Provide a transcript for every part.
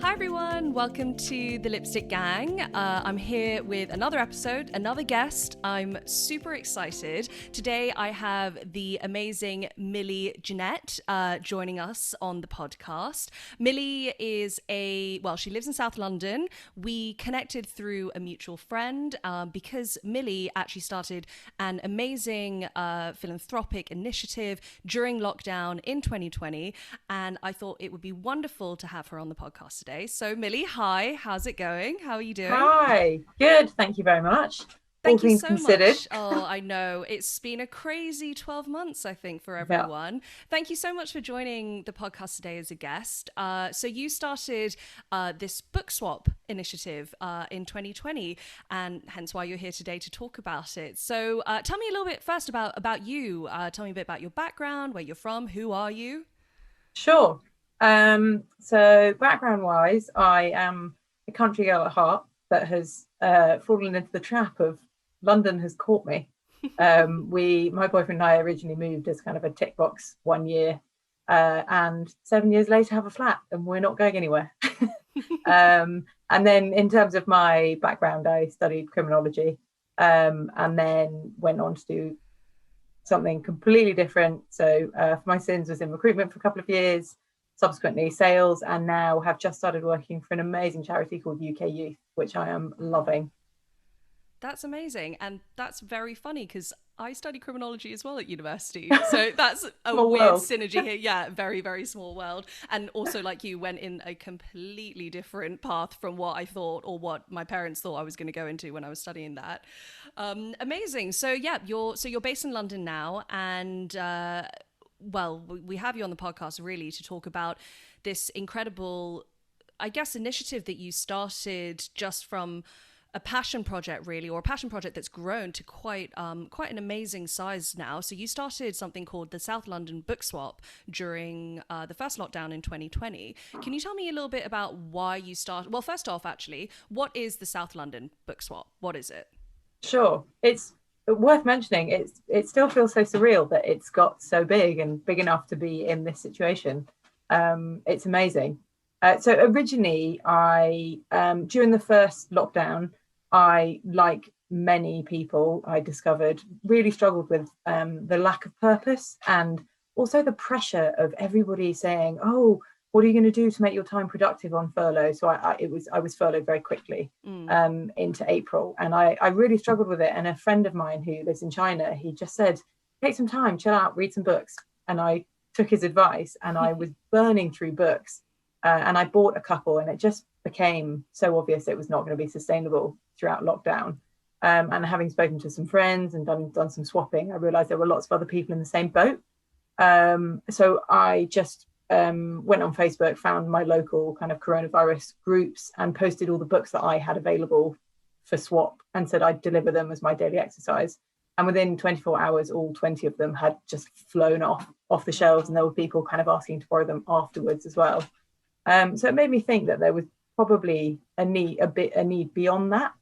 Hi everyone, welcome to the Lipstick Gang. I'm here with another episode, another guest. I'm super excited. Today I have the amazing Millie Ginnett joining us on the podcast. Millie is she lives in South London. We connected through a mutual friend because Millie actually started an amazing philanthropic initiative during lockdown in 2020, and I thought it would be wonderful to have her on the podcast today. So Millie, hi, how's it going? How are you doing? Hi, good. Thank you very much. All Thank you things so considered. much. Oh, I know. It's been a crazy 12 months, I think, for Yeah, everyone. Thank you so much for joining the podcast today as a guest. So you started this book swap initiative in 2020, and hence why you're here today to talk about it. So tell me a little bit first about you. Tell me a bit about your background, where you're from, who are you? sure. So background-wise, I am a country girl at heart that has fallen into the trap of London has caught me. My boyfriend and I originally moved as kind of a tick box 1 year, and 7 years later have a flat, and we're not going anywhere. And then in terms of my background, I studied criminology, and then went on to do something completely different. So for my sins was in recruitment for a couple of years, subsequently sales, and now have just started working for an amazing charity called UK Youth, which I am loving. That's amazing. And that's very funny because I study criminology as well at university. So that's a Small weird world. synergy here. Yeah, very, very small world. And also, like you, went in a completely different path from what I thought or what my parents thought I was going to go into when I was studying that. Amazing. So yeah, you're based in London now, and we have you on the podcast really to talk about this incredible, I guess, initiative that you started just from a passion project really, or a passion project that's grown to quite an amazing size now. So you started something called the South London Book Swap during the first lockdown in 2020. Can you tell me a little bit about why you started? Well, first off, actually, what is the South London Book Swap? What is it? Sure. It's worth mentioning. It still feels so surreal that it's got so big and big enough to be in this situation. It's amazing. So originally, I during the first lockdown, I, like many people, I discovered really struggled with the lack of purpose and also the pressure of everybody saying, "Oh, what are you going to do to make your time productive on furlough?" So I was furloughed very quickly Mm. into April, and I really struggled with it. And a friend of mine who lives in China, he just said, "Take some time, chill out, read some books." And I took his advice, and I was burning through books, and I bought a couple, and it just became so obvious it was not going to be sustainable throughout lockdown. And having spoken to some friends and done some swapping, I realized there were lots of other people in the same boat. So I just went on Facebook, found my local kind of coronavirus groups, and posted all the books that I had available for swap, and said I'd deliver them as my daily exercise. And within 24 hours, all 20 of them had just flown off the shelves, and there were people kind of asking to borrow them afterwards as well. So it made me think that there was probably a need beyond that.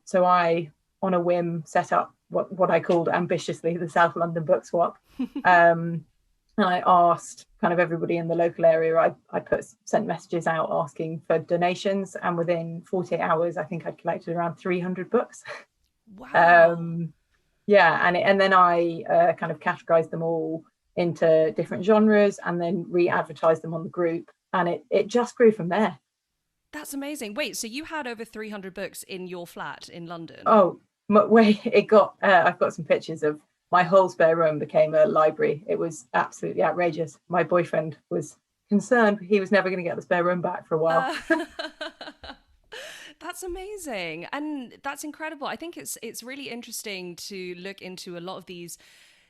So I, on a whim, set up what I called ambitiously the South London Book Swap. And I asked kind of everybody in the local area. I sent messages out asking for donations, and within 48 hours, I think I'd collected around 300 books. Wow. Yeah, and then I kind of categorized them all into different genres, and then re-advertised them on the group, and it just grew from there. That's amazing. Wait, so you had over 300 books in your flat in London? Oh, wait, it got. I've got some pictures of my whole spare room became a library. It was absolutely outrageous. My boyfriend was concerned he was never going to get the spare room back for a while. Uh, that's amazing, and that's incredible. I think it's really interesting to look into a lot of these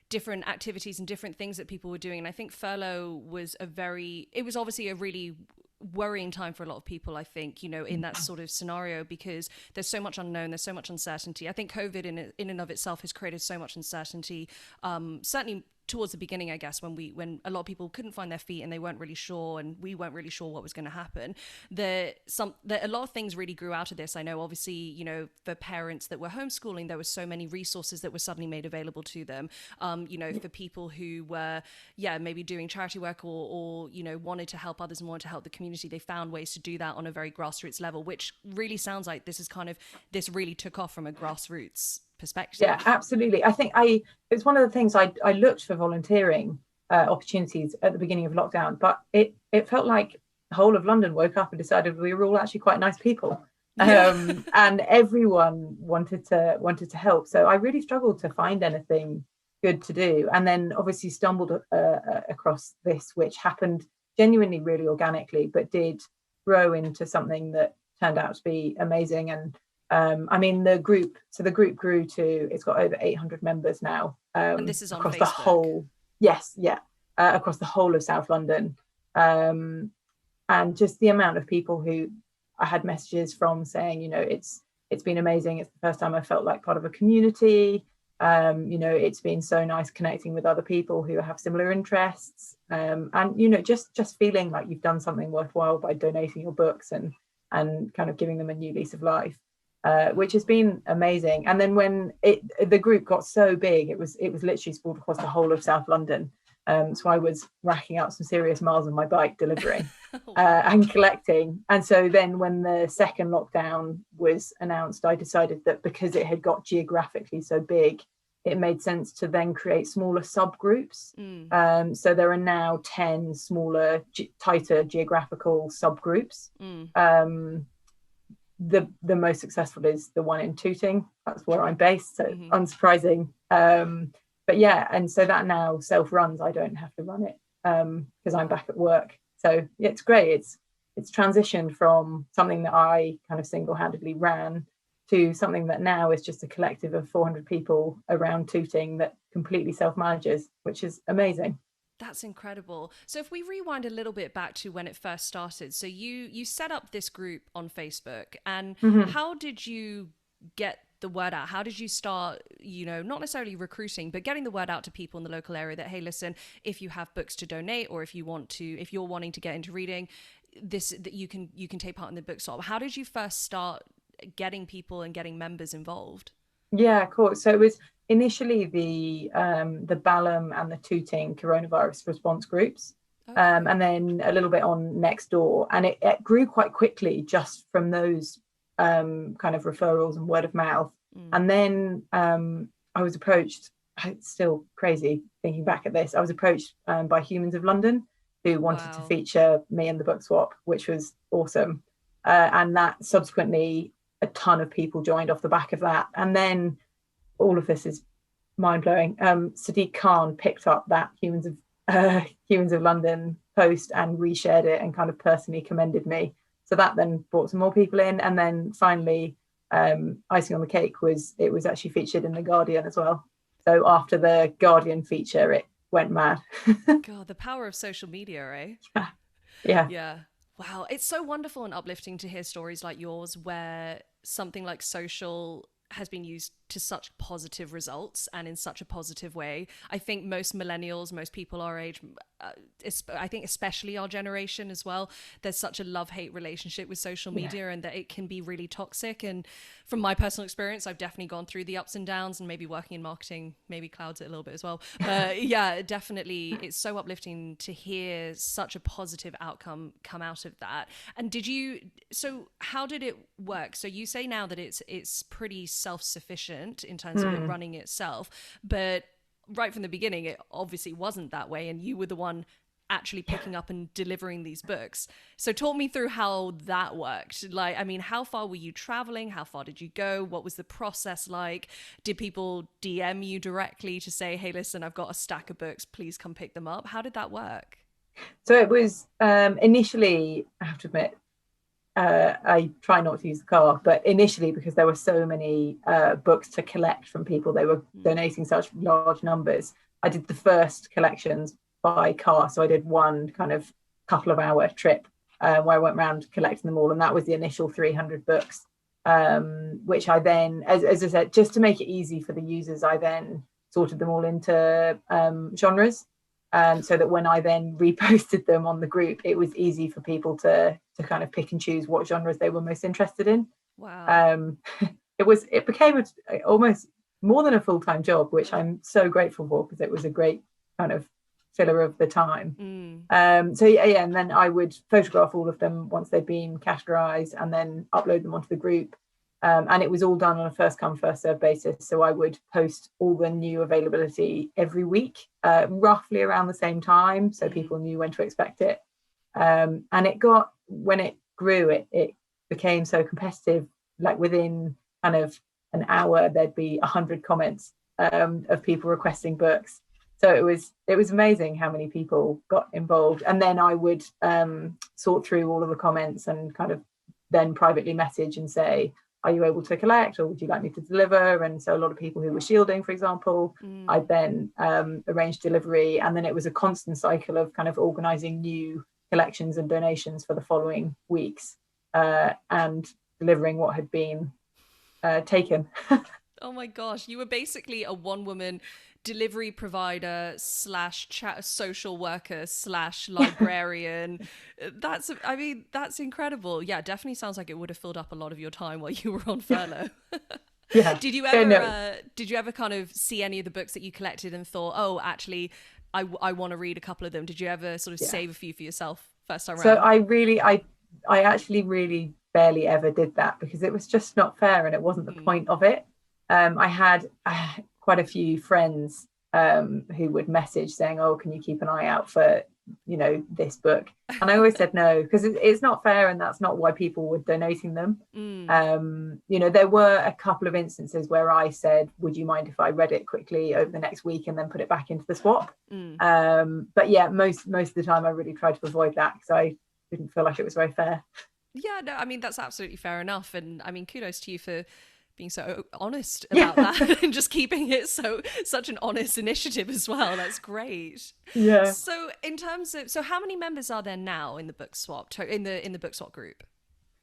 different activities and different things that people were doing. And I think furlough was it was obviously a really worrying time for a lot of people, I think, in that sort of scenario, because there's so much unknown, there's so much uncertainty. I think COVID in and of itself has created so much uncertainty, certainly towards the beginning, I guess, when a lot of people couldn't find their feet and they weren't really sure, and we weren't really sure what was going to happen, that a lot of things really grew out of this. I know, obviously, you know, for parents that were homeschooling, there were so many resources that were suddenly made available to them. You know, for people who were, maybe doing charity work or you know, wanted to help others and wanted to help the community, they found ways to do that on a very grassroots level, which really sounds like this really took off from a grassroots perspective. Yeah, absolutely. I think it's one of the things I looked for volunteering opportunities at the beginning of lockdown, but it felt like the whole of London woke up and decided we were all actually quite nice people. And everyone wanted to help. So I really struggled to find anything good to do, and then obviously stumbled across this, which happened genuinely really organically, but did grow into something that turned out to be amazing. And I mean, the group grew to, it's got over 800 members now. And this is on across Facebook. The whole, across the whole of South London. And just the amount of people who I had messages from saying, you know, it's been amazing. It's the first time I felt like part of a community. You know, it's been so nice connecting with other people who have similar interests. And, you know, just feeling like you've done something worthwhile by donating your books and kind of giving them a new lease of life. Which has been amazing. And then when the group got so big, it was literally sprawled across the whole of South London. So I was racking out some serious miles on my bike delivering and collecting. And so then when the second lockdown was announced, I decided that because it had got geographically so big, it made sense to then create smaller subgroups. So there are now 10 smaller, tighter geographical subgroups. The most successful is the one in Tooting. That's where I'm based, so unsurprising. But yeah, and so that now self-runs. I don't have to run it because I'm back at work. So yeah, it's great. It's transitioned from something that I kind of single-handedly ran to something that now is just a collective of 400 people around Tooting that completely self-manages, which is amazing. That's incredible. So if we rewind a little bit back to when it first started, so you set up this group on Facebook, and how did you get the word out? How did you start, you know, not necessarily recruiting, but getting the word out to people in the local area that, hey, listen, if you have books to donate, or if you're wanting to get into reading, that you can take part in the book swap. How did you first start getting people and getting members involved? Yeah, of course. So it was initially the Balham and the Tooting coronavirus response groups, and then a little bit on Nextdoor, and it grew quite quickly just from those kind of referrals and word of mouth. And then I was approached. It's still crazy thinking back at this. I was approached by Humans of London, who wanted to feature me in the book swap, which was awesome. And that subsequently, a ton of people joined off the back of that. And then all of this is mind-blowing. Sadiq Khan picked up that Humans of London post and reshared it and kind of personally commended me. So that then brought some more people in. And then finally, icing on the cake was actually featured in The Guardian as well. So after the Guardian feature, it went mad. God, the power of social media, eh? Yeah. Wow, it's so wonderful and uplifting to hear stories like yours where something like social has been used to such positive results and in such a positive way. I think most millennials, most people our age, I think especially our generation as well, there's such a love-hate relationship with social media, and that it can be really toxic. And from my personal experience, I've definitely gone through the ups and downs, and maybe working in marketing maybe clouds it a little bit as well. Yeah, definitely. It's so uplifting to hear such a positive outcome come out of that. And so how did it work? So you say now that it's pretty self-sufficient in terms of it running itself, but right from the beginning, it obviously wasn't that way, and you were the one actually picking up and delivering these books. So talk me through how that worked. Like, I mean, how far were you traveling? How far did you go? What was the process like? Did people DM you directly to say, hey, listen, I've got a stack of books, please come pick them up? How did that work? So it was initially, I have to admit, I try not to use the car, but initially, because there were so many books to collect from people, they were donating such large numbers, I did the first collections by car. So I did one kind of couple of hour trip where I went around collecting them all, and that was the initial 300 books, which I then, as I said, just to make it easy for the users, I then sorted them all into genres, so that when I then reposted them on the group, it was easy for people to kind of pick and choose what genres they were most interested in. Wow. It became almost more than a full-time job, which I'm so grateful for, because it was a great kind of filler of the time. So yeah, and then I would photograph all of them once they'd been categorized, and then upload them onto the group. And it was all done on a first come first serve basis. So I would post all the new availability every week, roughly around the same time, so people knew when to expect it. And when it grew, it became so competitive. Like within kind of an hour, there'd be 100 comments of people requesting books. So it was amazing how many people got involved. And then I would sort through all of the comments and kind of then privately message and say, are you able to collect, or would you like me to deliver? And so a lot of people who were shielding, for example, I'd then arrange delivery. And then it was a constant cycle of kind of organizing new collections and donations for the following weeks, and delivering what had been taken. Oh my gosh, you were basically a one-woman delivery provider / social worker / librarian. That's incredible. Yeah, definitely sounds like it would have filled up a lot of your time while you were on furlough. Yeah. Did you ever kind of see any of the books that you collected and thought, oh, actually, I want to read a couple of them? Did you ever sort of save a few for yourself first time around? So I actually really barely ever did that, because it was just not fair, and it wasn't the point of it. I had quite a few friends who would message saying, oh, can you keep an eye out for, this book? And I always said no, because it's not fair, and that's not why people were donating them. There were a couple of instances where I said, would you mind if I read it quickly over the next week and then put it back into the swap? But yeah, most of the time I really tried to avoid that, because I didn't feel like it was very fair. Yeah, no, I mean, that's absolutely fair enough. And I mean, kudos to you for being so honest about that and just keeping it such an honest initiative as well. That's great. Yeah. So in terms of, how many members are there now in the book swap, in the book swap group?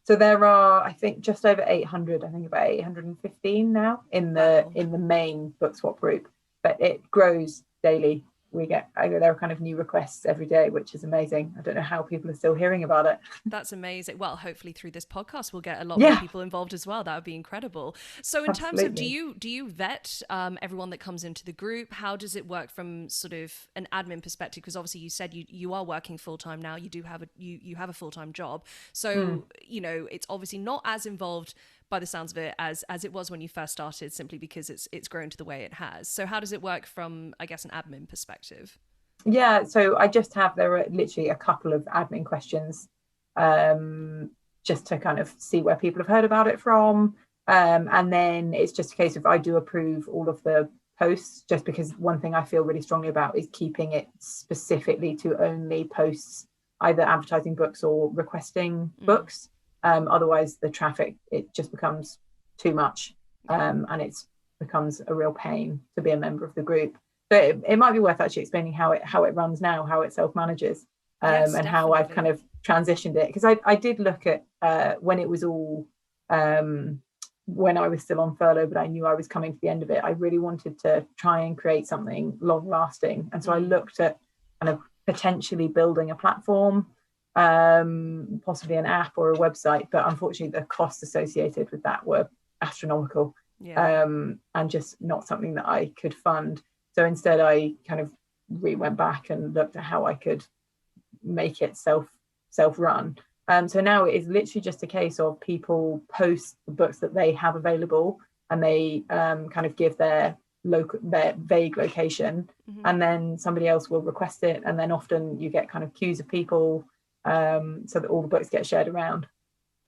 So there are, I think, just over 800, I think about 815 now in the main book swap group, but it grows daily. There are kind of new requests every day, which is amazing. I don't know how people are still hearing about it. That's amazing. Well, hopefully through this podcast, we'll get a lot more people involved as well. That would be incredible. So in terms of, do you vet everyone that comes into the group? How does it work from sort of an admin perspective? Because obviously you said you are working full time now. You do have you have a full time job. So, it's obviously not as involved by the sounds of it as it was when you first started, simply because it's grown to the way it has. So how does it work from, I guess, an admin perspective? Yeah, so there are literally a couple of admin questions, just to kind of see where people have heard about it from. And then it's just a case of, I do approve all of the posts, just because one thing I feel really strongly about is keeping it specifically to only posts either advertising books or requesting books. Otherwise the traffic, it just becomes too much, and it becomes a real pain to be a member of the group. So it might be worth actually explaining how it runs now, how it self-manages, and definitely. How I've kind of transitioned it, because I did look at when it was all when I was still on furlough, but I knew I was coming to the end of it. I really wanted to try and create something long lasting, and so I looked at kind of potentially building a platform, possibly an app or a website, but unfortunately the costs associated with that were astronomical, and just not something that I could fund. So instead I kind of went back and looked at how I could make it self-run. So now it is literally just a case of people post the books that they have available, and they kind of give their vague location, and then somebody else will request it, and then often you get kind of queues of people, so that all the books get shared around.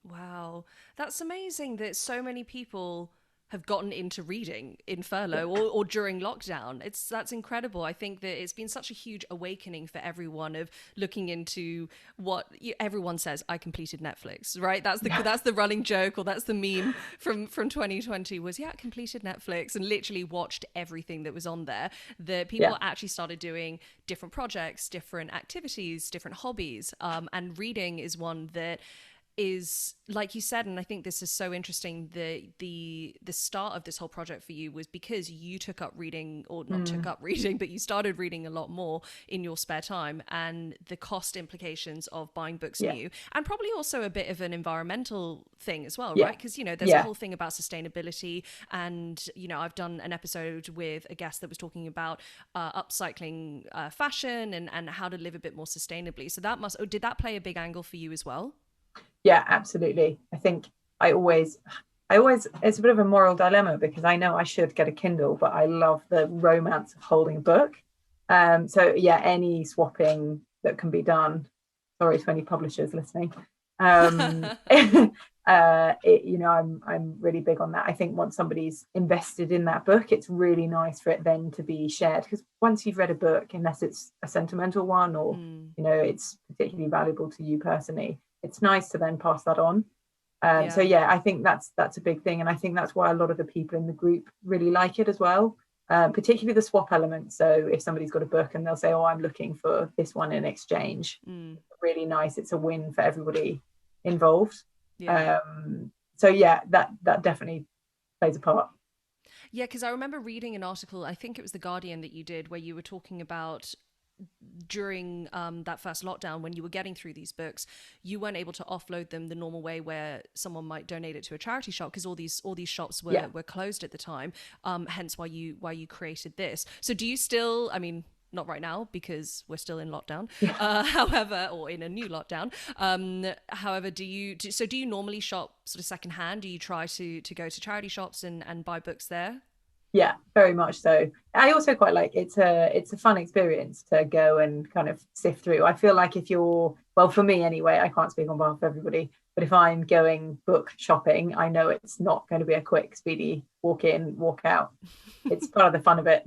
Wow, that's amazing that so many people have gotten into reading in furlough or during lockdown. That's incredible. I think that it's been such a huge awakening for everyone of looking into what everyone says. I completed Netflix, right? That's the running joke, or that's the meme from 2020 was, I completed Netflix and literally watched everything that was on there. The people actually started doing different projects, different activities, different hobbies, and reading is one that is, like you said, and I think this is so interesting, the start of this whole project for you was because you took up reading, or not took up reading, but you started reading a lot more in your spare time, and the cost implications of buying books new, and probably also a bit of an environmental thing as well, right? Because, you know, there's a whole thing about sustainability, and, you know, I've done an episode with a guest that was talking about upcycling fashion and how to live a bit more sustainably. So that did that play a big angle for you as well? Yeah, absolutely. I think I always, it's a bit of a moral dilemma, because I know I should get a Kindle, but I love the romance of holding a book. So yeah, any swapping that can be done. Sorry to any publishers listening. You know, I'm really big on that. I think once somebody's invested in that book, it's really nice for it then to be shared, because once you've read a book, unless it's a sentimental one, or you know, it's particularly valuable to you personally, it's nice to then pass that on. So yeah, I think that's a big thing, and I think that's why a lot of the people in the group really like it as well, particularly the swap element. So if somebody's got a book and they'll say, oh, I'm looking for this one in exchange, really nice. It's a win for everybody involved. So yeah, that definitely plays a part. Yeah, because I remember reading an article, I think it was The Guardian, that you did, where you were talking about during that first lockdown, when you were getting through these books, you weren't able to offload them the normal way where someone might donate it to a charity shop, because all these shops were closed at the time. Hence why you created this. So do you still, I mean, not right now because we're still in lockdown, however, or in a new lockdown, however, do you normally shop sort of secondhand? Do you try to go to charity shops and buy books there? Yeah, very much so. I also quite like, it's a fun experience to go and kind of sift through. I feel like if you're, well, for me anyway, I can't speak on behalf of everybody, but if I'm going book shopping, I know it's not going to be a quick, speedy walk in, walk out. It's part of the fun of it.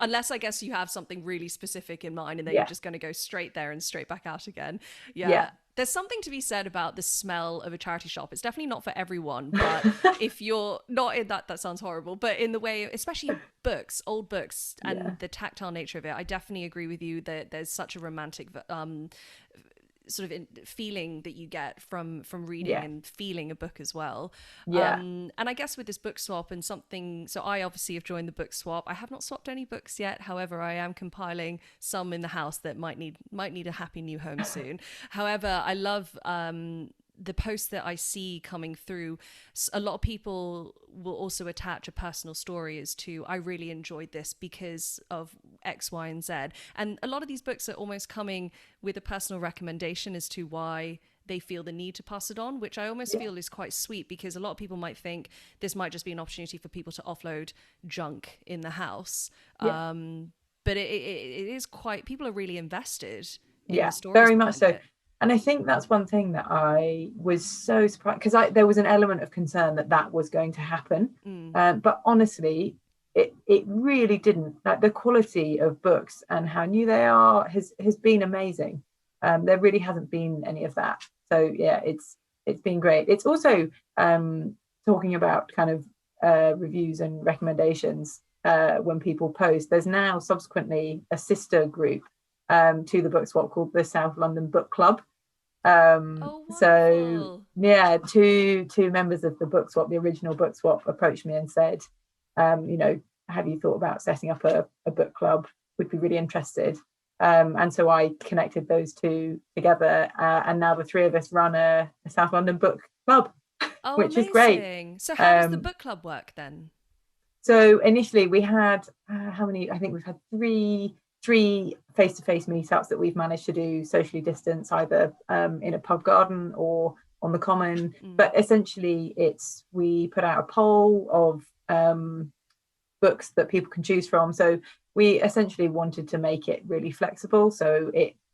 Unless, I guess, you have something really specific in mind, and then you're just going to go straight there and straight back out again. Yeah. There's something to be said about the smell of a charity shop. It's definitely not for everyone, but if you're not in that sounds horrible, but in the way, especially books, old books, and the tactile nature of it, I definitely agree with you that there's such a romantic sort of feeling that you get from reading and feeling a book as well. And I guess with this book swap and something, so I obviously have joined the book swap. I have not swapped any books yet. However, I am compiling some in the house that might need a happy new home soon. However, I love the posts that I see coming through. A lot of people will also attach a personal story as to, I really enjoyed this because of X, Y, and Z. And a lot of these books are almost coming with a personal recommendation as to why they feel the need to pass it on, which I almost feel is quite sweet, because a lot of people might think this might just be an opportunity for people to offload junk in the house. But it is quite, people are really invested in the stories. Very much so. And I think that's one thing that I was so surprised, because there was an element of concern that was going to happen. But honestly, it really didn't. Like, the quality of books and how new they are has been amazing. There really hasn't been any of that. So yeah, it's been great. It's also talking about kind of reviews and recommendations when people post. There's now subsequently a sister group to the book swap called the South London Book Club. So yeah, two members of the book swap, the original book swap, approached me and said, you know, have you thought about setting up a book club? Would be really interested. And so I connected those two together, and now the three of us run a South London book club, which is great. So how does the book club work then? So initially we had how many? I think we've had three face-to-face meetups that we've managed to do socially distanced, either in a pub garden or on the common. But essentially we put out a poll of books that people can choose from. So we essentially wanted to make it really flexible. So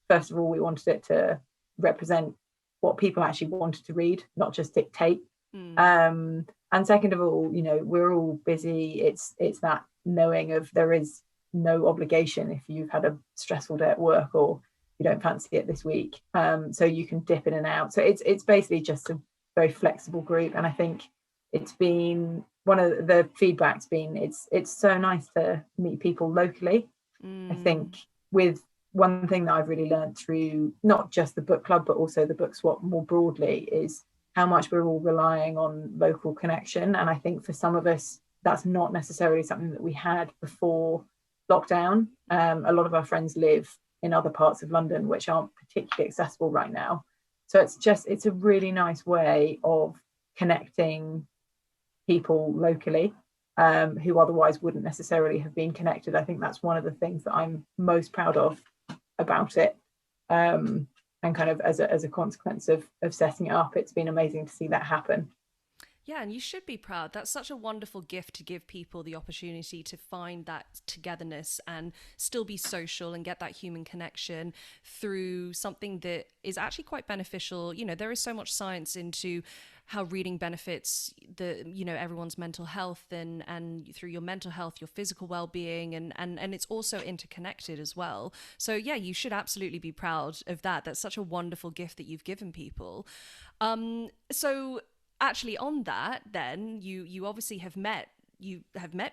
first of all, we wanted it to represent what people actually wanted to read, not just dictate. And second of all, you know, we're all busy. It's that knowing of there is no obligation if you've had a stressful day at work or you don't fancy it this week, so you can dip in and out. So it's basically just a very flexible group, and I think it's been one of the feedback's been it's so nice to meet people locally. I think with one thing that I've really learned through not just the book club, but also the book swap more broadly, is how much we're all relying on local connection. And I think for some of us, that's not necessarily something that we had before lockdown. A lot of our friends live in other parts of London, which aren't particularly accessible right now. So it's a really nice way of connecting people locally, who otherwise wouldn't necessarily have been connected. I think that's one of the things that I'm most proud of about it. And kind of as a consequence of setting it up, it's been amazing to see that happen. Yeah, and you should be proud. That's such a wonderful gift to give people the opportunity to find that togetherness and still be social and get that human connection through something that is actually quite beneficial. You know, there is so much science into how reading benefits everyone's mental health, and through your mental health, your physical well-being, and it's also interconnected as well. So yeah, you should absolutely be proud of that. That's such a wonderful gift that you've given people. So actually on that, then you obviously have met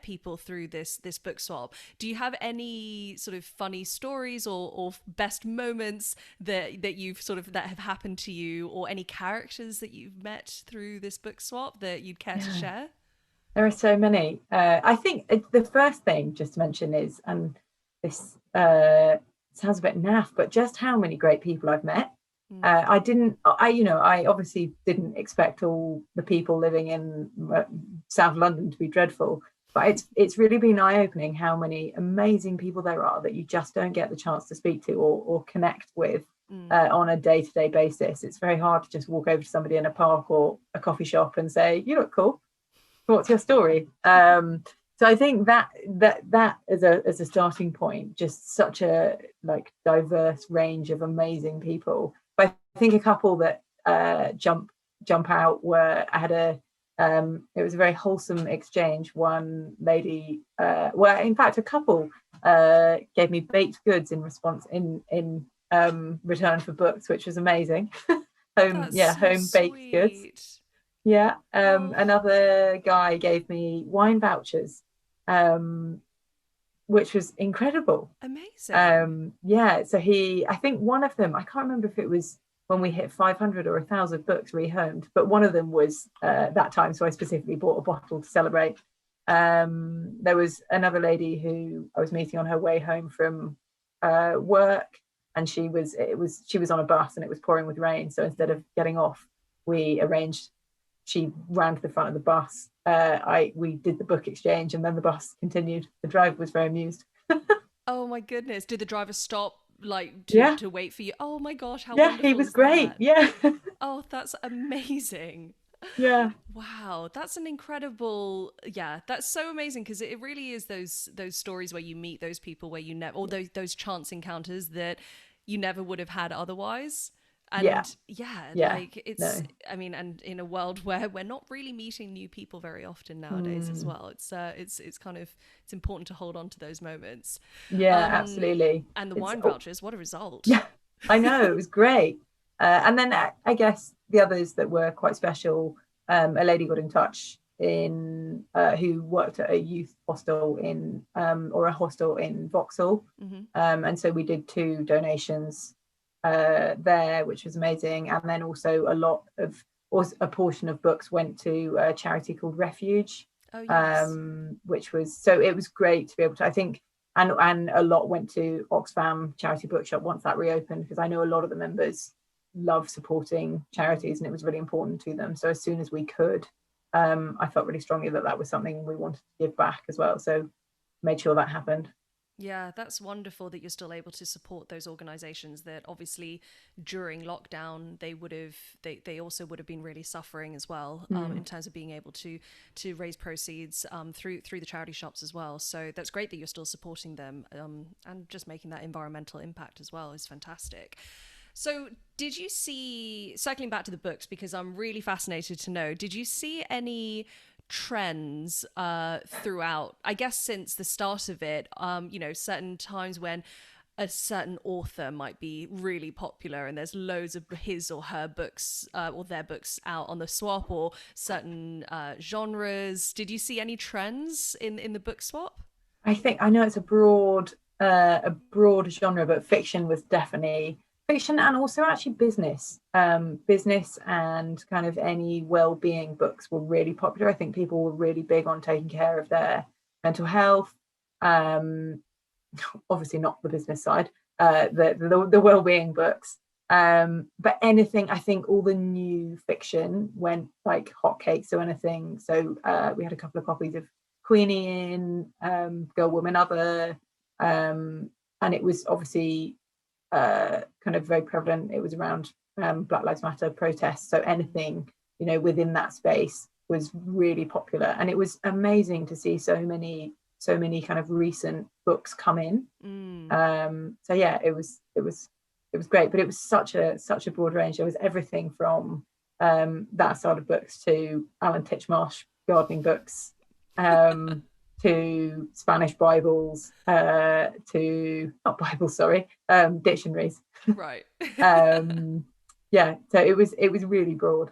people through this book swap. Do you have any sort of funny stories or best moments that you've sort of that have happened to you, or any characters that you've met through this book swap that you'd care to share? There are so many. I think the first thing just to mention is, and this sounds a bit naff, but just how many great people I've met. I obviously didn't expect all the people living in South London to be dreadful, but it's really been eye-opening how many amazing people there are that you just don't get the chance to speak to or connect with on a day-to-day basis. It's very hard to just walk over to somebody in a park or a coffee shop and say, "You look cool. What's your story?" So I think that as a starting point, just such a diverse range of amazing people. But I think a couple that jump out were, I had it was a very wholesome exchange. One lady, in fact a couple, gave me baked goods in response in return for books, which was amazing. home baked goods. Yeah. Another guy gave me wine vouchers, which was incredible. Amazing. So I think one of them, I can't remember if it was when we hit 500 or 1,000 books rehomed, but one of them was that time. So I specifically bought a bottle to celebrate. There was another lady who I was meeting on her way home from work, and she was on a bus and it was pouring with rain. So instead of getting off, she ran to the front of the bus. We did the book exchange, and then the bus continued. The driver was very amused. Oh my goodness. Did the driver stop to wait for you? Oh my gosh, how wonderful. He was great. That? Yeah. Oh, that's amazing. Yeah. Wow, that's an incredible, that's so amazing, because it really is those stories where you meet those people where you never, or those chance encounters that you never would have had otherwise. And I mean, and in a world where we're not really meeting new people very often nowadays as well, it's kind of, it's important to hold on to those moments. Absolutely. And the wine vouchers, what a result. Yeah, I know, it was great. And then I guess the others that were quite special, a lady got in touch who worked at a youth hostel or a hostel in Vauxhall. And so we did 2 donations there, which was amazing. And then also a portion of books went to a charity called Refuge. Oh, yes. Which was, so it was great to be able to, I think, and a lot went to Oxfam Charity Bookshop once that reopened, because I know a lot of the members love supporting charities and it was really important to them. So as soon as we could, I felt really strongly that was something we wanted to give back as well, so made sure that happened. Yeah, that's wonderful that you're still able to support those organizations that obviously during lockdown they also would have been really suffering as well, in terms of being able to raise proceeds through the charity shops as well. So that's great that you're still supporting them, and just making that environmental impact as well is fantastic. So did you see, circling back to the books, because I'm really fascinated to know, did you see any trends throughout, I guess, since the start of it, certain times when a certain author might be really popular and there's loads of his or her books or their books out on the swap, or certain genres? Did you see any trends in the book swap? I know it's a broad a broad genre, but fiction was definitely fiction, and also actually business and kind of any well-being books were really popular. I think people were really big on taking care of their mental health. Obviously not the business side, the well-being books. But anything, I think all the new fiction went like hotcakes or anything. So we had a couple of copies of Queenie in Girl, Woman, Other, and it was obviously kind of very prevalent. It was around Black Lives Matter protests. So anything, within that space was really popular, and it was amazing to see so many kind of recent books come in. So yeah, it was great, but it was such a broad range. There was everything from that sort of books to Alan Titchmarsh gardening books, to Spanish Bibles, to not Bibles, sorry, dictionaries. Right. Yeah, so it was really broad.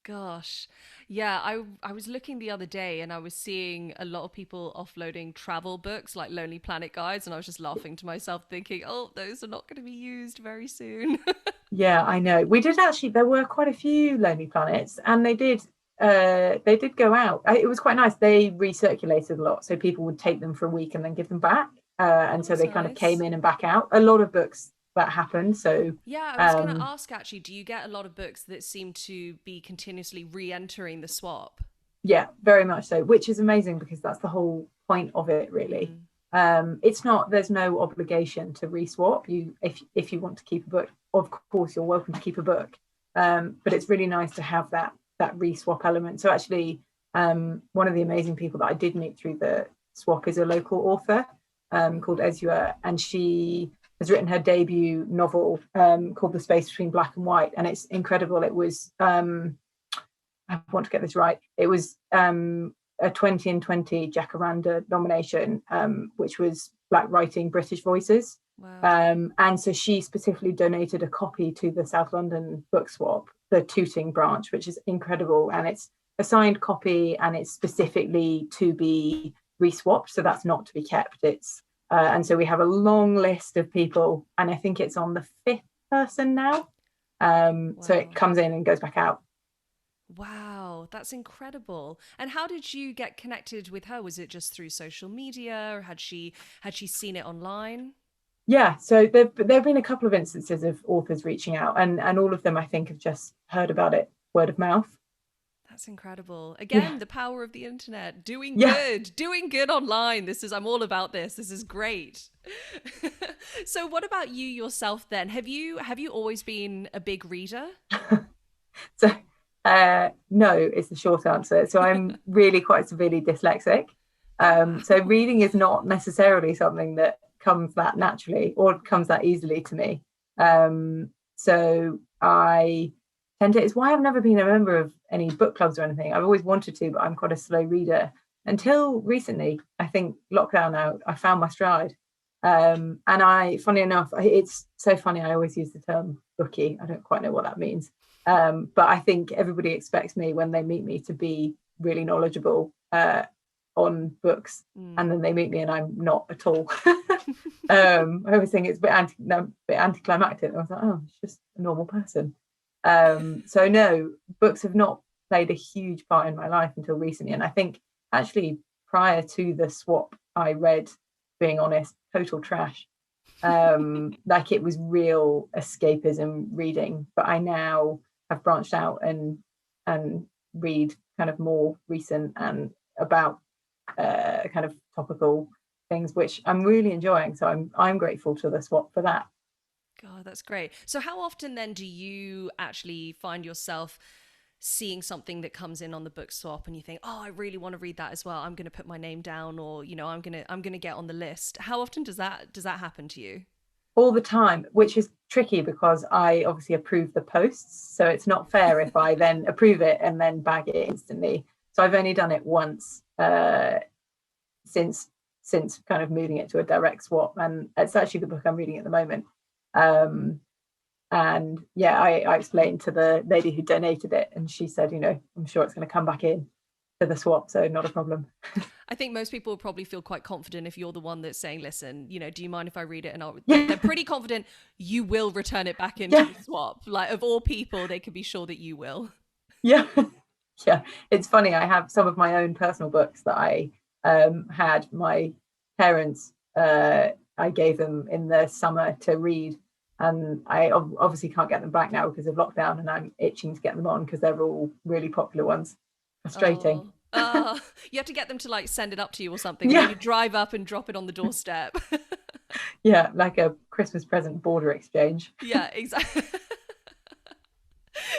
Gosh. Yeah, I was looking the other day and I was seeing a lot of people offloading travel books like Lonely Planet guides, and I was just laughing to myself thinking, oh, those are not going to be used very soon. Yeah, I know. We did actually, there were quite a few Lonely Planets, and they did go out. It was quite nice. They recirculated a lot, so people would take them for a week and then give them back. And so That's they kind of nice. came in and back out. A lot of books that happened. So Yeah, I was going to ask actually, do you get a lot of books that seem to be continuously re-entering the swap? yeah, very much so, which is amazing because that's the whole point of it, really. It's not, there's no obligation to reswap. If you want to keep a book, of course you're welcome to keep a book. But it's really nice to have that reswap element. So actually, one of the amazing people that I did meet through the swap is a local author called Ezua, and she has written her debut novel called The Space Between Black and White, and it's incredible. It was I want to get this right. It was a 20 and 20 Jacaranda nomination, which was Black Writing British Voices. Wow. And so she specifically donated a copy to the South London Book Swap, the Tooting branch, which is incredible. And it's a signed copy, and it's specifically to be reswapped. So that's not to be kept. It's and so we have a long list of people, and I think it's on the 5th person now. So it comes in and goes back out. Wow, that's incredible. And how did you get connected with her? Was it just through social media, or had she seen it online? Yeah, so there've been a couple of instances of authors reaching out, and all of them I think have just heard about it word of mouth. That's incredible. Yeah, Again, the power of the internet. yeah. Doing good online. I'm all about this. This is great. So what about you yourself then? Have you always been a big reader? So no is the short answer. So I'm really quite severely dyslexic. Oh So wow. reading is not necessarily something that comes that naturally or comes that easily to me. So I tend to, it's why I've never been a member of any book clubs or anything. I've always wanted to, but I'm quite a slow reader. Until recently, I think lockdown out, I found my stride. And funny enough, it's so funny. I always use the term bookie. I don't quite know what that means. But I think everybody expects me when they meet me to be really knowledgeable on books, and then they meet me and I'm not at all. I always think it's a bit anticlimactic. I was like, oh, it's just a normal person. So no, books have not played a huge part in my life until recently, and I think actually prior to the swap, I read, being honest, total trash. Like it was real escapism reading, but I now have branched out and read kind of more recent and about kind of topical things, which I'm really enjoying. So I'm grateful to the swap for that. God, that's great. So how often then do you actually find yourself seeing something that comes in on the book swap and you think, "Oh, I really want to read that as well. I'm going to put my name down, or, I'm going to get on the list." How often does that happen to you? All the time, which is tricky because I obviously approve the posts. So it's not fair if I then approve it and then bag it instantly. So I've only done it once since kind of moving it to a direct swap. And it's actually the book I'm reading at the moment. And yeah, I explained to the lady who donated it, and she said, I'm sure it's going to come back in. to the swap, so not a problem. I think most people will probably feel quite confident if you're the one that's saying, listen, do you mind if I read it? And Yeah. they're pretty confident you will return it back into Yeah. the swap. Like, of all people, they can be sure that you will. Yeah. Yeah. It's funny. I have some of my own personal books that I had my parents, I gave them in the summer to read. And I obviously can't get them back now because of lockdown, and I'm itching to get them on because they're all really popular ones. Frustrating. You have to get them to like send it up to you or something. Yeah. Maybe drive up and drop it on the doorstep. Yeah, like a Christmas present border exchange. Yeah, exactly.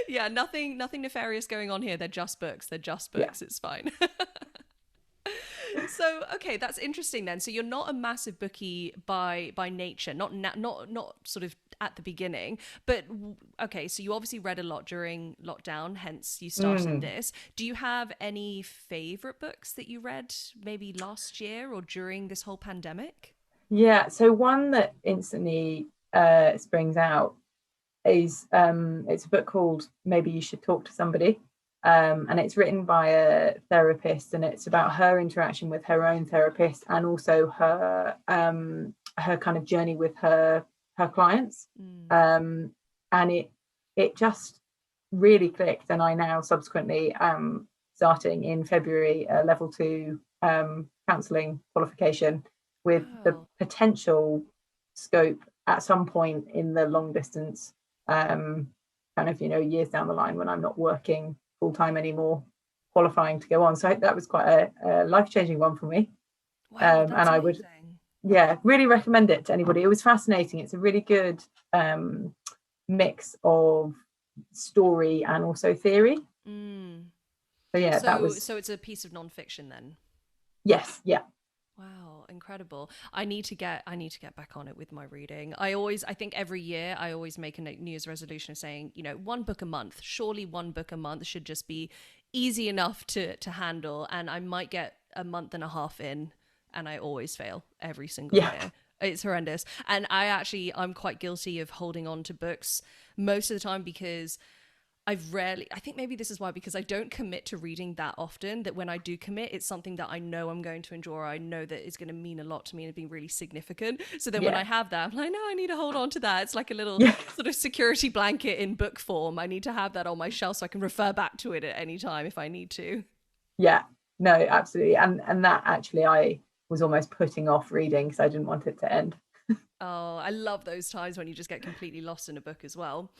Yeah, nothing nefarious going on here. They're just books. Yeah. It's fine. So, okay, that's interesting then. So you're not a massive bookie by nature, not sort of at the beginning, but okay, so you obviously read a lot during lockdown, hence you started this. Do you have any favorite books that you read maybe last year or during this whole pandemic? Yeah, so one that instantly springs out is it's a book called Maybe You Should Talk to Somebody. And it's written by a therapist, and it's about her interaction with her own therapist and also her kind of journey with her clients. And it just really clicked, and I now subsequently am starting in February a level 2 counselling qualification with the potential scope at some point in the long distance kind of years down the line when I'm not working full time anymore, qualifying to go on. So that was quite a life-changing one for me. Wow, that's and I would really recommend it to anybody. It was fascinating. It's a really good mix of story and also theory. So yeah, so it's a piece of non-fiction then. Yes. Yeah. Wow, incredible. I need to get back on it with my reading. I think every year I always make a New Year's resolution of saying, one book a month. Surely one book a month should just be easy enough to handle. And I might get a month and a half in, and I always fail every single year. It's horrendous. And I'm quite guilty of holding on to books most of the time because I think maybe this is why, because I don't commit to reading that often, that when I do commit, it's something that I know I'm going to enjoy, or I know that it's going to mean a lot to me and be really significant. So then when I have that, I'm like, no, I need to hold on to that. It's like a little sort of security blanket in book form. I need to have that on my shelf so I can refer back to it at any time if I need to. Yeah, no, absolutely. And that actually I was almost putting off reading because I didn't want it to end. Oh, I love those times when you just get completely lost in a book as well.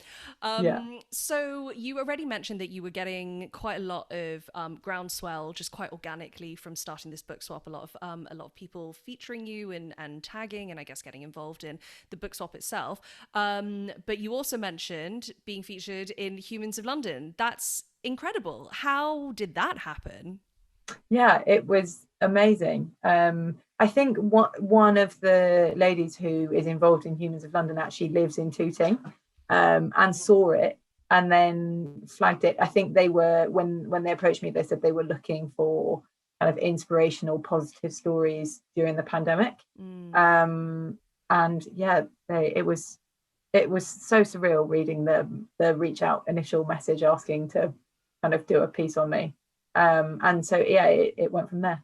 So you already mentioned that you were getting quite a lot of groundswell just quite organically from starting this book swap. A lot of people featuring you and tagging, and I guess getting involved in the book swap itself. But you also mentioned being featured in Humans of London. That's incredible. How did that happen? Yeah, it was amazing. I think one of the ladies who is involved in Humans of London actually lives in Tooting, and saw it and then flagged it. I think they were, when they approached me, they said they were looking for kind of inspirational, positive stories during the pandemic. And yeah, it was so surreal reading the reach out initial message asking to kind of do a piece on me. And so yeah, it went from there.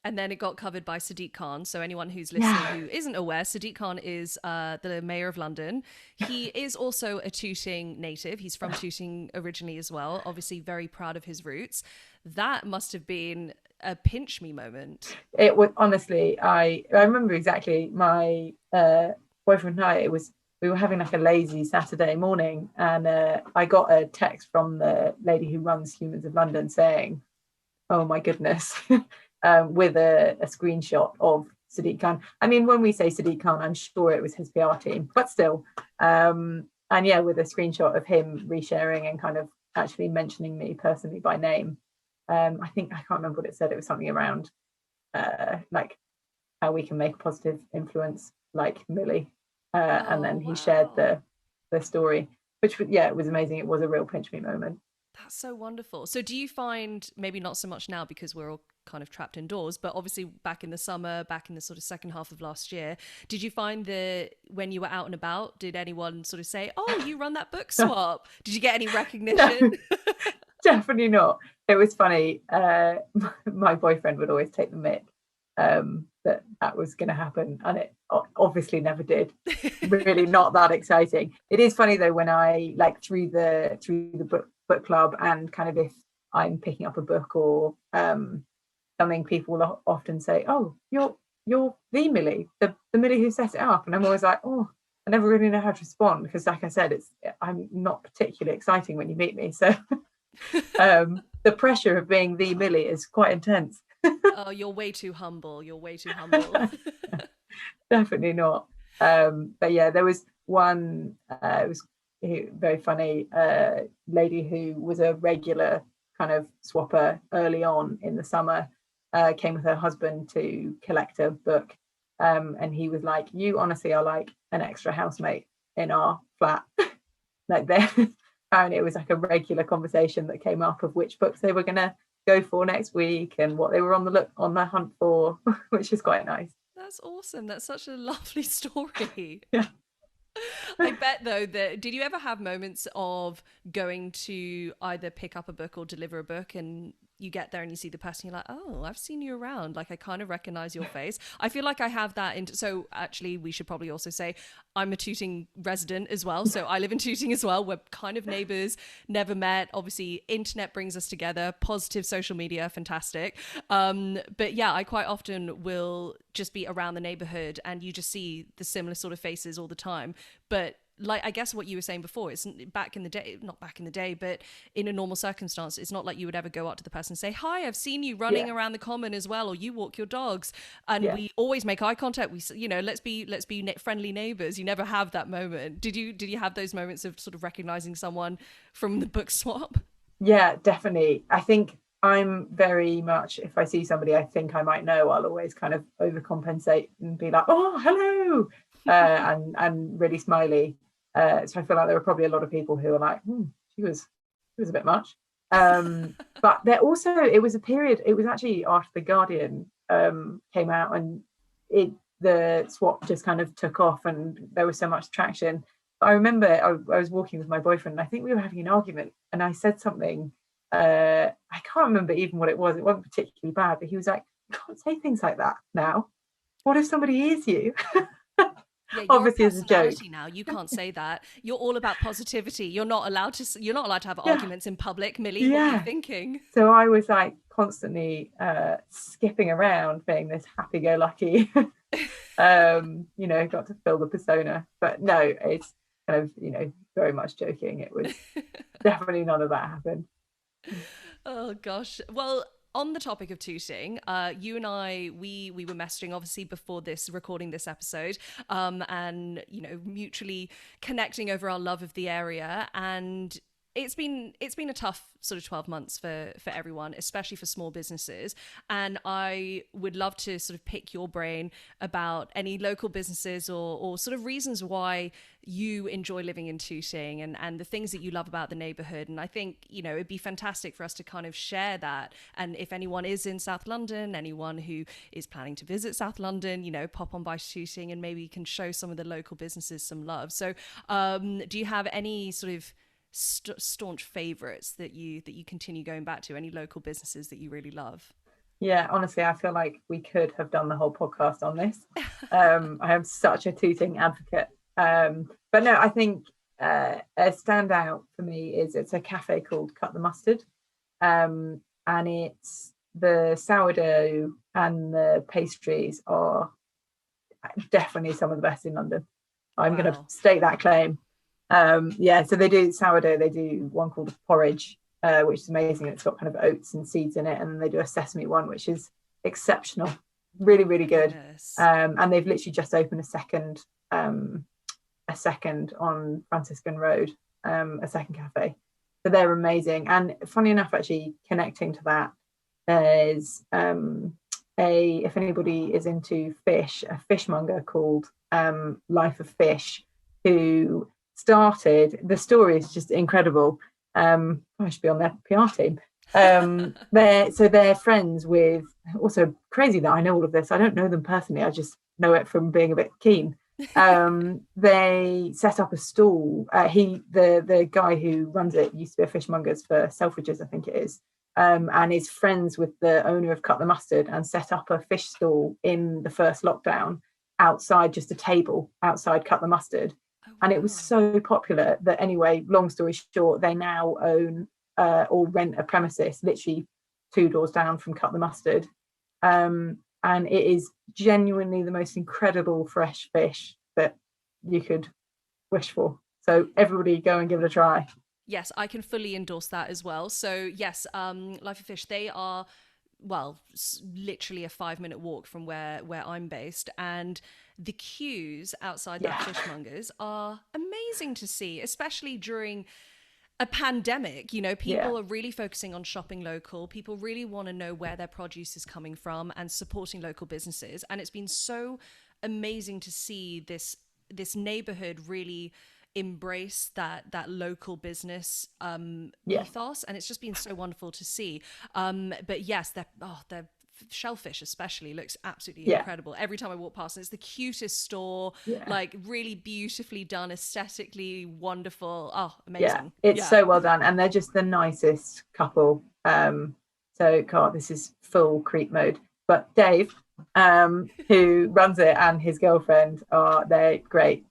And then it got covered by Sadiq Khan. So anyone who's listening who isn't aware, Sadiq Khan is the mayor of London. He is also a Tooting native. He's from Tooting originally as well. Obviously very proud of his roots. That must have been a pinch me moment. It was, honestly, I remember exactly. My boyfriend and I, we were having like a lazy Saturday morning, and I got a text from the lady who runs Humans of London saying, oh my goodness, with a screenshot of Sadiq Khan. I mean, when we say Sadiq Khan, I'm sure it was his PR team, but still. And yeah, with a screenshot of him resharing and kind of actually mentioning me personally by name. I can't remember what it said. It was something around like how we can make a positive influence like Millie. And then he shared the story, which it was amazing. It was a real pinch me moment. That's so wonderful. So do you find, maybe not so much now because we're all kind of trapped indoors, but obviously back in the summer, back in the sort of second half of last year, did you find that when you were out and about, did anyone sort of say, oh, you run that book swap? Did you get any recognition? Definitely not. It was funny. My boyfriend would always take the mick that was going to happen, and it obviously never did. Really not that exciting. It is funny though, when I like through the book club, and kind of if I'm picking up a book or something, people will often say, "Oh, you're the Millie, the Millie who set it up," and I'm always like, "Oh, I never really know how to respond," because, like I said, I'm not particularly exciting when you meet me. So the pressure of being the Millie is quite intense. Oh, you're way too humble. You're way too humble. Definitely not. But yeah, there was one. It was very funny lady who was a regular kind of swapper early on in the summer. Came with her husband to collect a book, and he was like, "You honestly are like an extra housemate in our flat." Like there, apparently it was like a regular conversation that came up of which books they were gonna go for next week and what they were on the hunt for, which is quite nice. That's awesome. That's such a lovely story. Yeah. I bet though that did you ever have moments of going to either pick up a book or deliver a book, and you get there and you see the person, you're like, oh, I've seen you around, like I kind of recognize your face. I feel like I have that so actually we should probably also say I'm a Tooting resident as well, so I live in Tooting as well. We're kind of neighbors, never met. Obviously internet brings us together, positive social media, fantastic. But yeah, I quite often will just be around the neighborhood and you just see the similar sort of faces all the time. But like, I guess what you were saying before, it's back in the day, not back in the day, but in a normal circumstance, it's not like you would ever go up to the person and say, hi, I've seen you running around the common as well, or you walk your dogs. And we always make eye contact. We, let's be friendly neighbors. You never have that moment. Did you have those moments of sort of recognizing someone from the book swap? Yeah, definitely. I think I'm very much, if I see somebody I think I might know, I'll always kind of overcompensate and be like, oh, hello, and really smiley. So I feel like there were probably a lot of people who were like, she was a bit much. But there also, it was a period, it was actually after The Guardian came out, and the swap just kind of took off and there was so much traction. But I remember I was walking with my boyfriend, and I think we were having an argument, and I said something, I can't remember even what it was. It wasn't particularly bad, but he was like, you can't say things like that now. What if somebody hears you? Yeah, obviously as a joke. Now you can't say that. You're all about positivity. You're not allowed to have arguments in public, Millie. What are you thinking? So I was like constantly skipping around being this happy-go-lucky got to fill the persona. But no, it's kind of very much joking. It was definitely none of that happened. Oh gosh. Well, on the topic of Tooting, you and I, we were messaging obviously before recording this episode, and mutually connecting over our love of the area, and it's been a tough sort of 12 months for everyone, especially for small businesses. And I would love to sort of pick your brain about any local businesses or sort of reasons why you enjoy living in Tooting and the things that you love about the neighborhood. And I think, it'd be fantastic for us to kind of share that. And if anyone is in South London, anyone who is planning to visit South London, pop on by Tooting and maybe can show some of the local businesses some love. So do you have any sort of staunch favorites that you continue going back to, any local businesses that you really love? Yeah, honestly, I feel like we could have done the whole podcast on this. I am such a Tooting advocate, but no, I think a standout for me it's a cafe called Cut the Mustard, and it's the sourdough and the pastries are definitely some of the best in London. I'm going to state that claim. So they do sourdough. They do one called porridge, which is amazing. It's got kind of oats and seeds in it, and then they do a sesame one, which is exceptional, really, really good. Yes. And they've literally just opened a second on Franciscan Road, a second cafe. So they're amazing. And funny enough, actually connecting to that, there's if anybody is into fish, a fishmonger called Life of Fish, who started, the story is just incredible. I should be on their PR team. They're friends with, also crazy that I know all of this. I don't know them personally, I just know it from being a bit keen. They set up a stall. The guy who runs it used to be a fishmongers for Selfridges, I think it is, and is friends with the owner of Cut the Mustard, and set up a fish stall in the first lockdown outside, just a table outside Cut the Mustard. Oh, And it was wow. so popular that, anyway, long story short, they now own or rent a premises literally 2 doors down from Cut the Mustard. And it is genuinely the most incredible fresh fish that you could wish for. So everybody go and give it a try. Yes, I can fully endorse that as well. So yes, Life of Fish, they are, well, literally a 5-minute walk from where I'm based, and the queues outside that Yeah, fishmongers are amazing to see, especially during a pandemic. You know, yeah, people are really focusing on shopping local. People really want to know where their produce is coming from and supporting local businesses. And it's been so amazing to see this neighborhood really embrace that local business yeah, ethos, and it's just been so wonderful to see. But yes, their shellfish especially looks absolutely yeah, incredible every time I walk past, and it's the cutest store, yeah, like really beautifully done, aesthetically wonderful. Oh, yeah. amazing. It's Yeah. so well done, and they're just the nicest couple. So God, this is full creep mode. But Dave, who runs it, and his girlfriend they're great.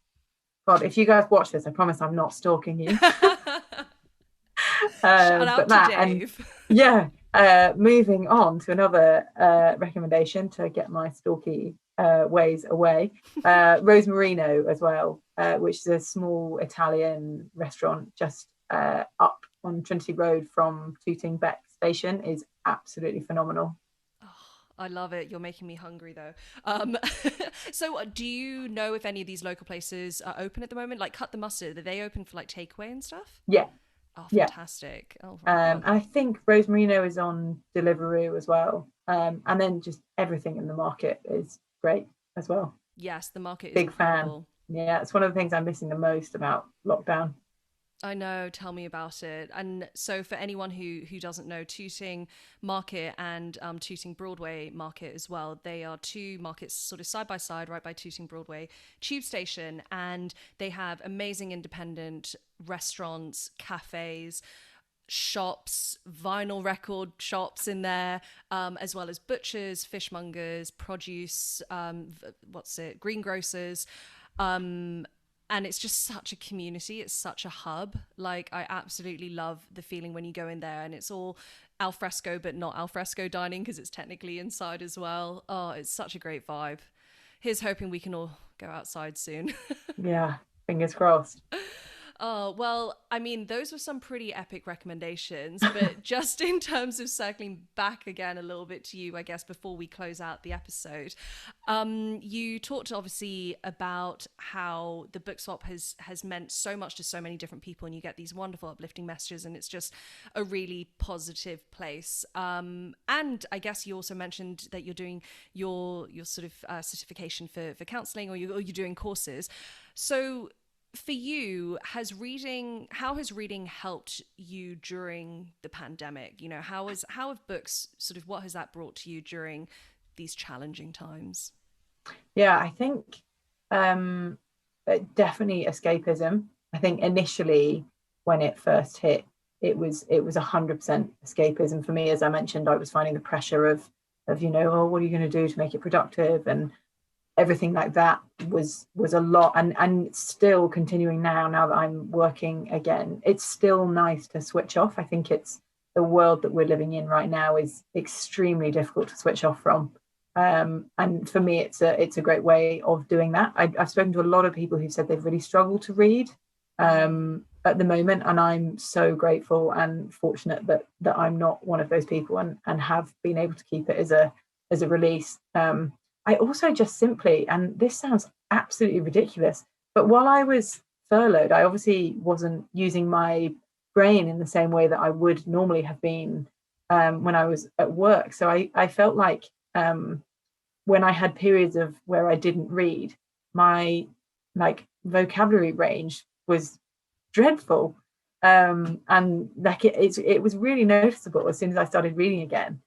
God, if you guys watch this, I promise I'm not stalking you. Shout out But to that, and Dave. yeah, moving on to another recommendation to get my stalky ways away. Rose Marino as well, which is a small Italian restaurant just up on Trinity Road from Tooting Bec Station, is absolutely phenomenal. I love it. You're making me hungry though. Um, so, do you know if any of these local places are open at the moment? Like Cut the Mustard, are they open for like takeaway and stuff? Yeah, Oh, yeah. fantastic. Oh, right. Well, And I think Rose Marino is on Deliveroo as well. And then just everything in the market is great as well. yes, the market is Big fan. incredible. Yeah, it's one of the things I'm missing the most about lockdown. I know, tell me about it. And so, for anyone who doesn't know, Tooting Market and Tooting Broadway Market as well, they are two markets sort of side by side, right by Tooting Broadway Tube Station, and they have amazing independent restaurants, cafes, shops, vinyl record shops in there, as well as butchers, fishmongers, produce, greengrocers. Um, and it's just such a community. It's such a hub. Like, I absolutely love the feeling when you go in there and it's all al fresco, but not al fresco dining because it's technically inside as well. Oh, it's such a great vibe. Here's hoping we can all go outside soon. Yeah, fingers crossed. Oh, well, I mean, those were some pretty epic recommendations, but just in terms of circling back again a little bit to you, I guess, before we close out the episode, you talked obviously about how the book swap has meant so much to so many different people, and you get these wonderful uplifting messages, and it's just a really positive place. And I guess you also mentioned that you're doing your sort of certification for counselling, or you're doing courses. So for you, how has reading helped you during the pandemic? You know, how have books sort of, what has that brought to you during these challenging times? Yeah, I think um, definitely escapism. I think initially when it first hit, it was 100% escapism for me. As I mentioned, I was finding the pressure of oh, what are you going to do to make it productive, and everything like that was a lot. And still continuing now that I'm working again, it's still nice to switch off. I think it's the world that we're living in right now is extremely difficult to switch off from. And for me, it's a great way of doing that. I've spoken to a lot of people who said they've really struggled to read at the moment, and I'm so grateful and fortunate that I'm not one of those people, and have been able to keep it as a release. I also just simply, and this sounds absolutely ridiculous, but while I was furloughed, I obviously wasn't using my brain in the same way that I would normally have been when I was at work. So I felt like when I had periods of where I didn't read, my like vocabulary range was dreadful. And like it was really noticeable as soon as I started reading again.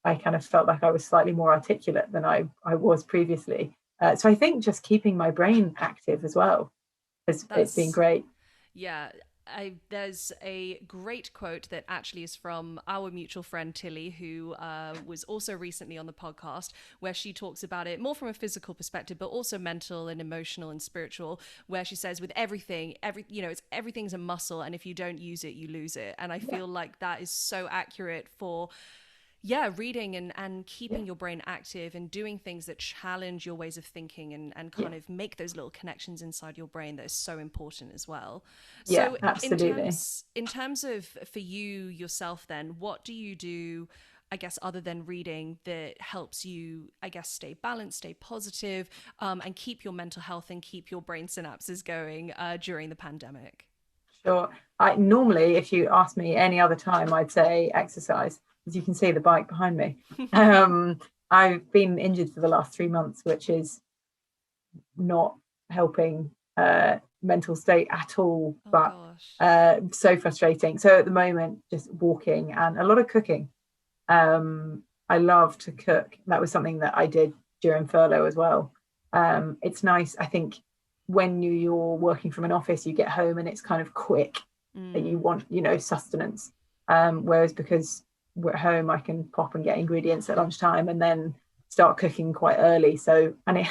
I kind of felt like I was slightly more articulate than I was previously. So I think just keeping my brain active as well it's been That's great. Yeah, there's a great quote that actually is from our mutual friend Tilly, who was also recently on the podcast, where she talks about it more from a physical perspective, but also mental and emotional and spiritual. Where she says, with everything, everything's a muscle, and if you don't use it, you lose it. And I Yeah, feel like that is so accurate for reading and yeah, keeping your brain active and doing things that challenge your ways of thinking and yeah, kind of make those little connections inside your brain that is so important as well. yeah, So absolutely. in terms of for you yourself then, what do you do, I guess, other than reading, that helps you, I guess, stay balanced, stay positive, and keep your mental health and keep your brain synapses going during the pandemic? Sure. I normally, if you ask me any other time, I'd say exercise. As you can see, the bike behind me. Um, I've been injured for the last 3 months, which is not helping mental state at all, Oh but gosh. so frustrating. So at the moment, just walking and a lot of cooking. I love to cook. That was something that I did during furlough as well. It's nice, I think, when you're working from an office, you get home and it's kind of quick. You Mm. want, sustenance. Whereas because we're at home, I can pop and get ingredients at lunchtime and then start cooking quite early. So, and it's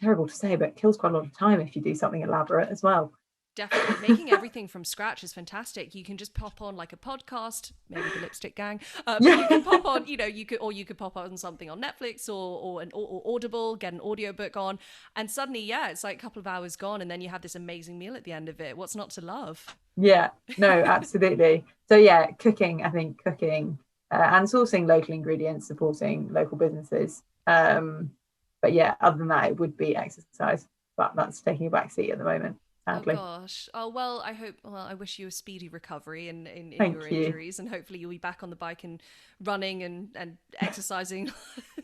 terrible to say, but it kills quite a lot of time if you do something elaborate as well. Definitely. Making everything from scratch is fantastic. You can just pop on like a podcast, maybe the Lipstick Gang, but you Yeah. can pop on, you could pop on something on Netflix or Audible, get an audiobook on, and suddenly, yeah, it's like a couple of hours gone, and then you have this amazing meal at the end of it. What's not to love? Yeah, no, absolutely. So yeah, cooking, I think cooking and sourcing local ingredients, supporting local businesses. But yeah, other than that, it would be exercise, but that's taking a back seat at the moment, Oh sadly. gosh. Oh well, I wish you a speedy recovery in your Thank you. injuries, and hopefully you'll be back on the bike and running and exercising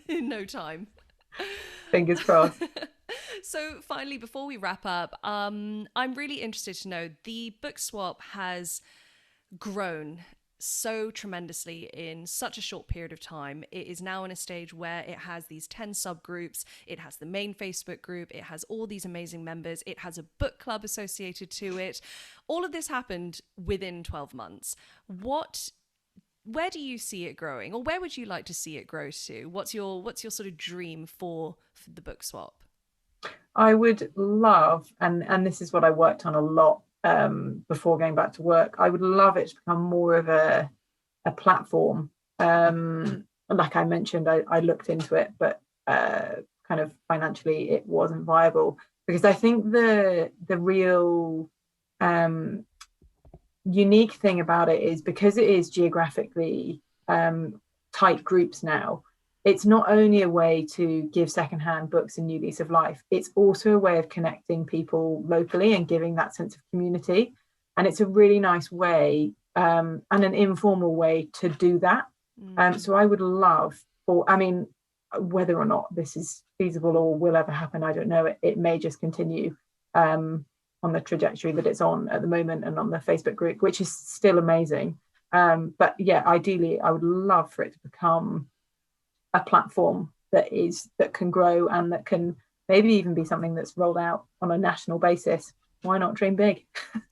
in no time. Fingers crossed. So finally, before we wrap up, I'm really interested to know, the book swap has grown so tremendously in such a short period of time. It is now in a stage where it has these 10 subgroups, it has the main Facebook group, it has all these amazing members, it has a book club associated to it. All of this happened within 12 months. Where do you see it growing, or where would you like to see it grow to? What's your sort of dream for the book swap? I would love, and this is what I worked on a lot before going back to work. I would love it to become more of a platform. Like I mentioned, I looked into it, but kind of financially it wasn't viable because I think the real um, unique thing about it is because it is geographically tight groups now. It's not only a way to give secondhand books a new lease of life, it's also a way of connecting people locally and giving that sense of community. And it's a really nice way and an informal way to do that. Mm. So I would love, or I mean, whether or not this is feasible or will ever happen, I don't know. It may just continue on the trajectory that it's on at the moment and on the Facebook group, which is still amazing. But yeah, ideally, I would love for it to become a platform that can grow and that can maybe even be something that's rolled out on a national basis. Why not dream big?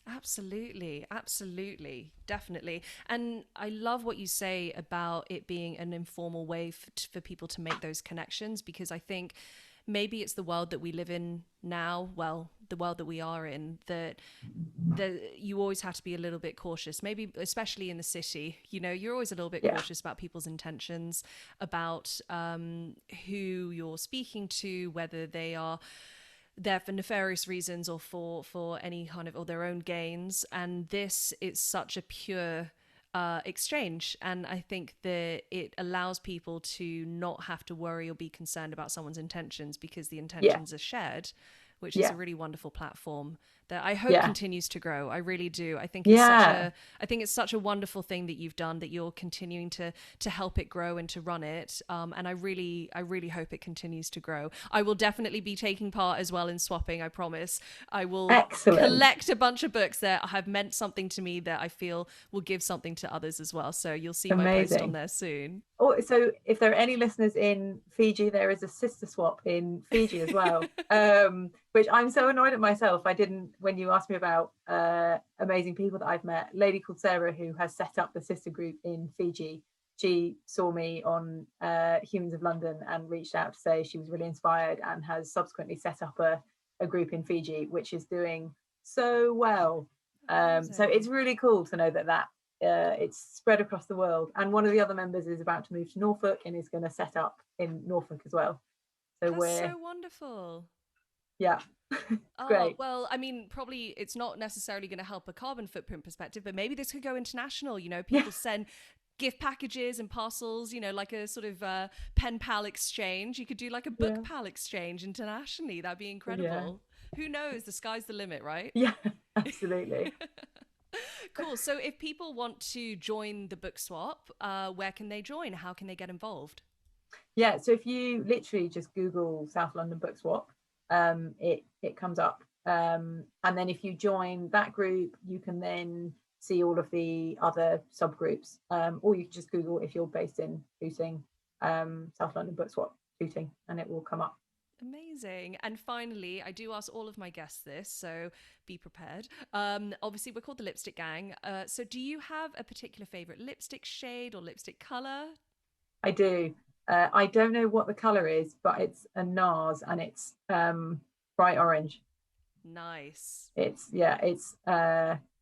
Absolutely, absolutely, definitely. And I love what you say about it being an informal way for people to make those connections, because I think maybe it's the world that we live in now, well, the world that we are in, that you always have to be a little bit cautious, maybe especially in the city. You're always a little bit Yeah, cautious about people's intentions, about who you're speaking to, whether they are there for nefarious reasons or for any kind of, or their own gains. And this is such a pure exchange, and I think that it allows people to not have to worry or be concerned about someone's intentions, because the yeah, intentions are shared, which is yeah, a really wonderful platform that I hope continues to grow. I really do. I think it's such a wonderful thing that you've done, that you're continuing to help it grow and to run it. And I really hope it continues to grow. I will definitely be taking part as well in swapping. I promise. I will collect a bunch of books that have meant something to me that I feel will give something to others as well. So you'll see my post on there soon. Oh, so if there are any listeners in Fiji, there is a sister swap in Fiji as well, which I'm so annoyed at myself. I didn't, when you asked me about amazing people that I've met, a lady called Sarah, who has set up the sister group in Fiji. She saw me on Humans of London and reached out to say she was really inspired, and has subsequently set up a group in Fiji, which is doing so well. So it's really cool to know that it's spread across the world. And one of the other members is about to move to Norfolk and is going to set up in Norfolk as well. So that's so wonderful. Yeah. Great. Well, I mean, probably it's not necessarily going to help a carbon footprint perspective, but maybe this could go international. You know, people send gift packages and parcels, you know, like a sort of pen pal exchange. You could do like a book pal exchange internationally. That'd be incredible. Who knows? The sky's the limit, right? Yeah, absolutely. Cool. So if people want to join the book swap, where can they join? How can they get involved? Yeah, so if you literally just Google South London Book Swap, it comes up. And then if you join that group, you can then see all of the other subgroups. Or you can just Google, if you're based in Tooting, South London Book Swap Tooting, and it will come up. Amazing. And finally, I do ask all of my guests this, so be prepared. Obviously, we're called the Lipstick Gang. So do you have a particular favorite lipstick shade or lipstick color? I do. I don't know what the color is, but it's a NARS, and it's bright orange. Nice. It's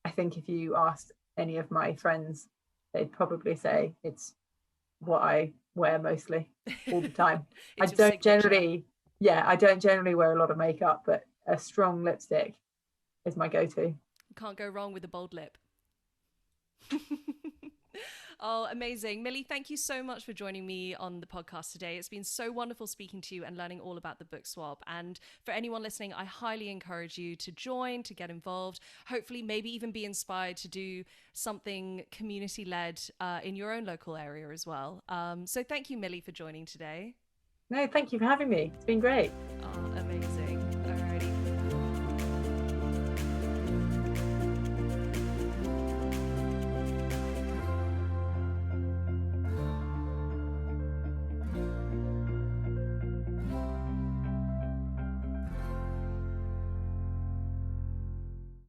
I think if you asked any of my friends, they'd probably say it's what I wear mostly all the time. I don't generally wear a lot of makeup, but a strong lipstick is my go-to. You can't go wrong with a bold lip. Oh, amazing. Millie, thank you so much for joining me on the podcast today. It's been so wonderful speaking to you and learning all about the book swap. And for anyone listening, I highly encourage you to join, to get involved, hopefully maybe even be inspired to do something community-led in your own local area as well. So thank you, Millie, for joining today. No, thank you for having me. It's been great. Oh, amazing.